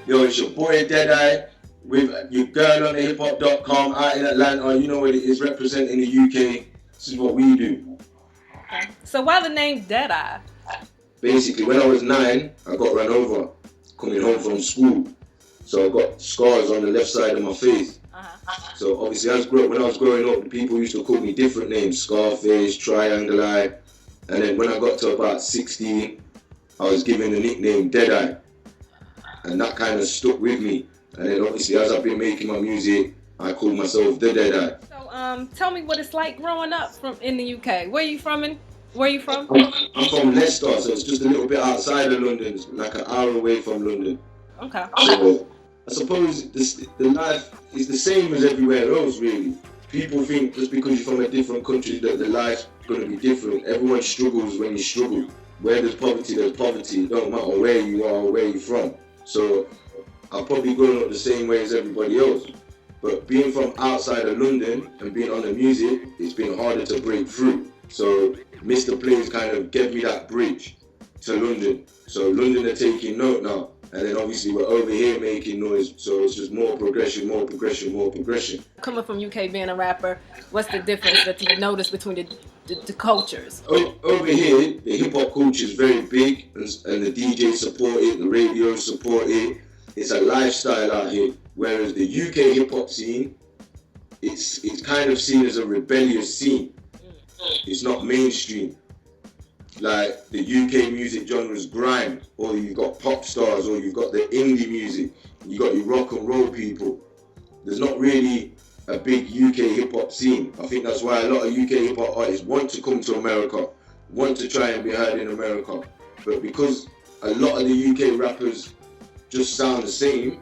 Yo, it's your boy Deadeye with your girl on the hiphop.com out in Atlanta. You know what it is, representing the UK. This is what we do. Okay. So why the name Deadeye? Basically, when I was 9, I got run over coming home from school. So I got scars on the left side of my face. So obviously, when I was growing up, the people used to call me different names: Scarface, Triangle Eye. And then when I got to about 16, I was given the nickname Deadeye. And that kind of stuck with me. And then obviously, as I've been making my music, I call myself the Deadeye. So tell me what it's like growing up in the UK. Where you from? I'm from Leicester, so it's just a little bit outside of London. It's like an hour away from London. Okay. So I suppose the life is the same as everywhere else, really. People think just because you're from a different country that the life's going to be different. Everyone struggles when you struggle. Where there's poverty, there's poverty. It don't matter where you are or where you're from. So I've probably grown up the same way as everybody else. But being from outside of London and being on the music, it's been harder to break through. So Mr. Plays kind of gave me that bridge to London. So London are taking note now. And then obviously we're over here making noise. So it's just more progression, more progression, more progression. Coming from UK being a rapper, what's the difference that you notice between the cultures? Over here, the hip hop culture is very big, and the DJs support it, the radio support it. It's a lifestyle out here. Whereas the UK hip hop scene, it's kind of seen as a rebellious scene. It's not mainstream. Like the UK music genres grime, or you've got pop stars, or you've got the indie music, you got your rock and roll people. There's not really a big UK hip hop scene. I think that's why a lot of UK hip hop artists want to come to America, want to try and be heard in America. But because a lot of the UK rappers just sound the same,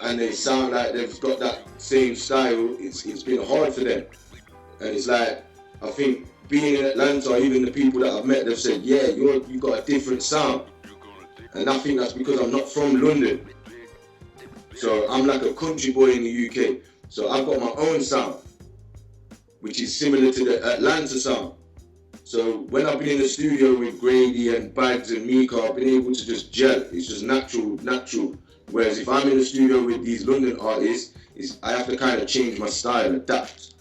and they sound like they've got that same style, it's been hard for them. And it's like, I think being in Atlanta, or even the people that I've met, they've said, yeah, you got a different sound. And I think that's because I'm not from London. So I'm like a country boy in the UK. So I've got my own sound, which is similar to the Atlanta sound. So when I've been in the studio with Grady and Bags and Mika, I've been able to just gel. It's just natural. Whereas if I'm in the studio with these London artists, I have to kind of change my style, adapt.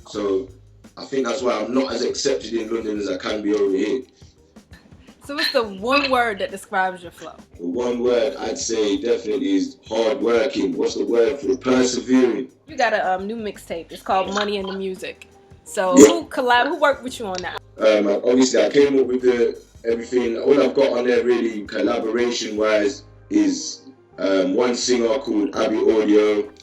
So I think that's why I'm not as accepted in London as I can be over here. So what's the one word that describes your flow? The one word I'd say definitely is hard working. What's the word for it? Persevering. You got a new mixtape. It's called Money in the Music. So who worked with you on that? Obviously I came up with everything. All I've got on there really collaboration wise is one singer called Abby Audio.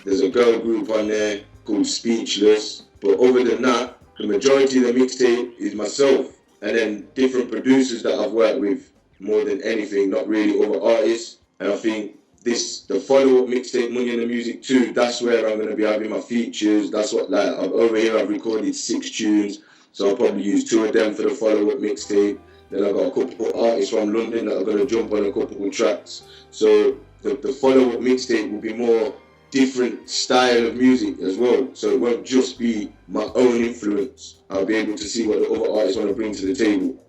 There's a girl group on there called Speechless. But other than that, the majority of the mixtape is myself. And then different producers that I've worked with more than anything, not really other artists. And I think the follow-up mixtape, Money in the Music 2, that's where I'm going to be having my features. That's what, over here I've recorded 6 tunes, so I'll probably use 2 of them for the follow-up mixtape. Then I've got a couple of artists from London that are going to jump on a couple of tracks. So the follow-up mixtape will be more different style of music as well. So it won't just be my own influence. I'll be able to see what the other artists want to bring to the table.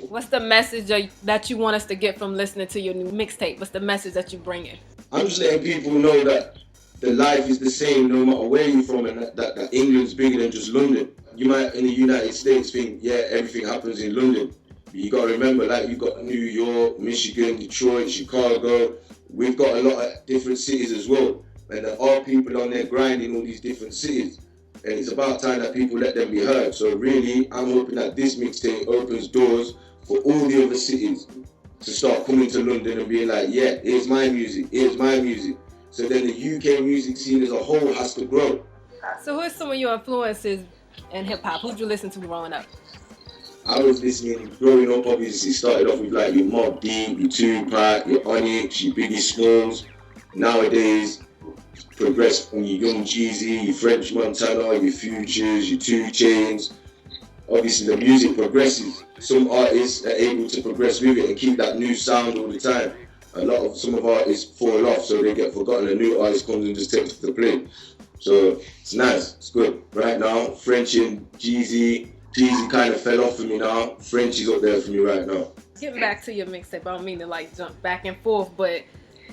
What's the message that you want us to get from listening to your new mixtape? What's the message that you bring in? I'm just letting people know that the life is the same no matter where you're from, and that England's bigger than just London. You might in the United States think, yeah, everything happens in London. But you got to remember, like, you've got New York, Michigan, Detroit, Chicago. We've got a lot of different cities as well. And there are people on there grinding all these different cities. And it's about time that people let them be heard. So really, I'm hoping that this mixtape opens doors for all the other cities to start coming to London and being like, yeah, here's my music. So then the UK music scene as a whole has to grow. So who are some of your influences in hip-hop? Who'd you listen to growing up? I was listening, growing up, obviously, started off with like your Mobb Deep, your Tupac, your Onyx, your Biggie Smalls. Nowadays, progress from your Young Jeezy, your French Montana, your Futures, your 2 Chainz. Obviously the music progresses. Some artists are able to progress with it and keep that new sound all the time. Some of artists fall off, so they get forgotten. A new artist comes and just takes the play. So it's nice, it's good. Right now, French and Jeezy kind of fell off for me now. French is up there for me right now. Getting back to your mixtape, I don't mean to like jump back and forth, but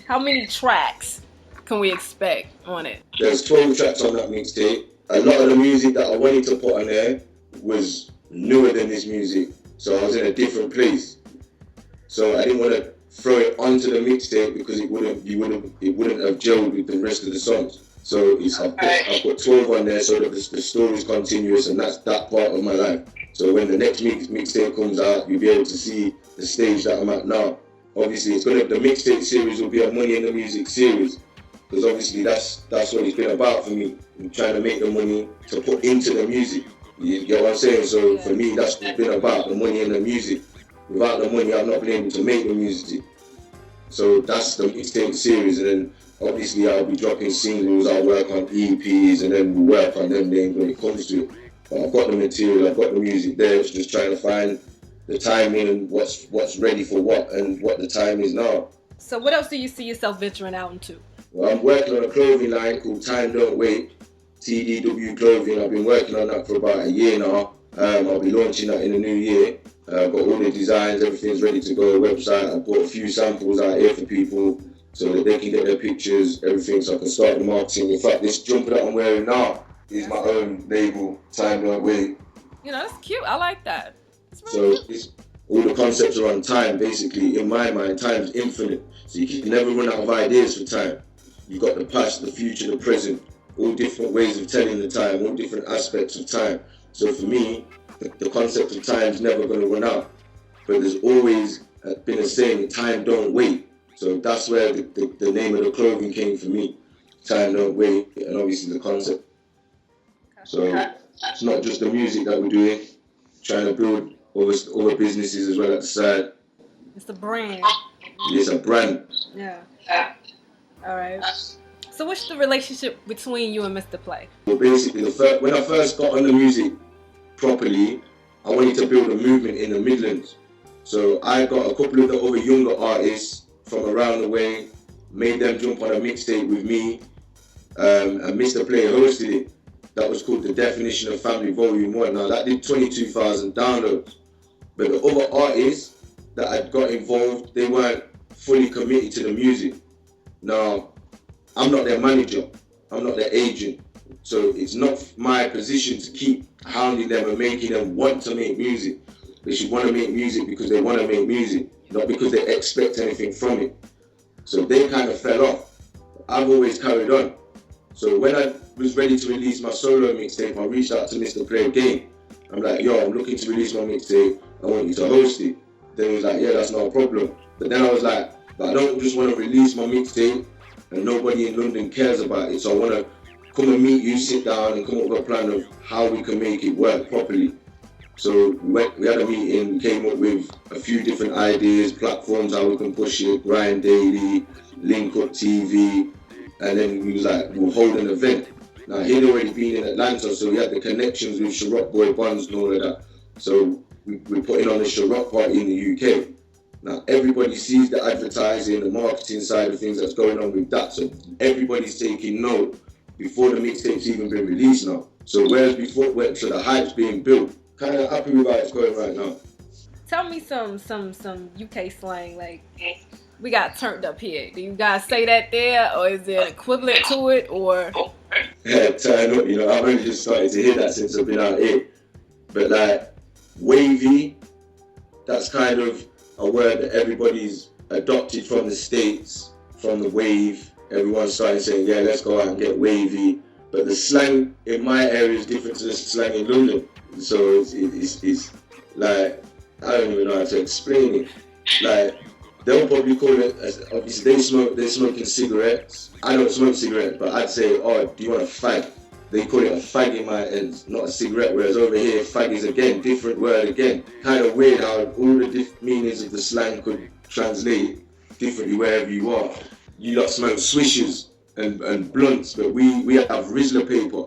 how many tracks can we expect on it? There's 12 tracks on that mixtape. A lot of the music that I wanted to put on there was newer than this music, so I was in a different place. So I didn't want to throw it onto the mixtape because it wouldn't have gelled with the rest of the songs. So I've got 12 on there so that the story's continuous, and that's that part of my life. So when the next mixtape comes out, you'll be able to see the stage that I'm at now. Obviously, the mixtape series will be a Money in the Music series, because obviously that's what it's been about for me. I'm trying to make the money to put into the music. You get what I'm saying? So for me, that's what it's been about, the money in the music. Without the money, I've not been able to make the music. So that's the mixtape series, and then obviously I'll be dropping singles, I'll work on EPs, and then we'll work on them then when it comes to it. But I've got the material, I've got the music there, it's just trying to find the timing and what's ready for what and what the time is now. So what else do you see yourself venturing out into? Well, I'm working on a clothing line called Time Don't Wait, TDW Clothing. I've been working on that for about a year now. I'll be launching that in the new year. I've got all the designs, everything's ready to go, website. I bought a few samples out here for people so that they can get their pictures, everything, so I can start the marketing. In fact, this jumper that I'm wearing now is my own label, Time Don't Wait. You know, that's cute. I like that. So all the concepts are on time, basically. In my mind, time's infinite. So you can never run out of ideas for time. You've got the past, the future, the present, all different ways of telling the time, all different aspects of time. So for me, the concept of time is never going to run out. But there's always been a saying, time don't wait. So that's where the name of the clothing came for me. Time don't wait, and obviously the concept. So it's not just the music that we're doing, trying to build other businesses as well at the side. It's a brand. It's a brand. Yeah. All right. So what's the relationship between you and Mr. Play? Well, basically, when I first got on the music properly, I wanted to build a movement in the Midlands. So I got a couple of the other younger artists from around the way, made them jump on a mixtape with me, and Mr. Play hosted it. That was called The Definition of Family Volume 1. Now that did 22,000 downloads. But the other artists that had got involved, they weren't fully committed to the music. Now, I'm not their manager, I'm not their agent. So it's not my position to keep hounding them and making them want to make music. They should want to make music because they want to make music, not because they expect anything from it. So they kind of fell off. I've always carried on. So when I was ready to release my solo mixtape, I reached out to Mr. Play again. I'm like, yo, I'm looking to release my mixtape. I want you to host it. Then he was like, yeah, that's not a problem. But then I was like, but I don't just want to release my mixtape and nobody in London cares about it. So I want to come and meet you, sit down and come up with a plan of how we can make it work properly. So we had a meeting, we came up with a few different ideas, platforms, how we can push it, Grind Daily, Link Up TV, and then we was like, we'll hold an event. Now he'd already been in Atlanta, so we had the connections with Sharrock Boy Bonds and all of that. So we're putting on a Sharrock party in the UK. Now everybody sees the advertising, the marketing side of things that's going on with that. So everybody's taking note before the mixtape's even been released now. So whereas before, so the hype's being built. Kind of happy with how it's going right now. Tell me some UK slang, like we got turned up here. Do you guys say that there, or is there an equivalent to it, or? Yeah, turn up, you know, I've only just started to hear that since I've been out here. But like, wavy, that's kind of a word that everybody's adopted from the States, from the wave. Everyone's starting saying, yeah, let's go out and get wavy. But the slang in my area is different to the slang in London. So it's like, I don't even know how to explain it. Like, they'll probably call it, obviously they're smoking cigarettes. I don't smoke cigarettes, but I'd say, oh, do you want a fag? They call it a fag in my end, not a cigarette, whereas over here, fag is again, different word again. Kind of weird how all the different meanings of the slang could translate differently wherever you are. You lot smoke swishers and blunts, but we have Rizzler paper.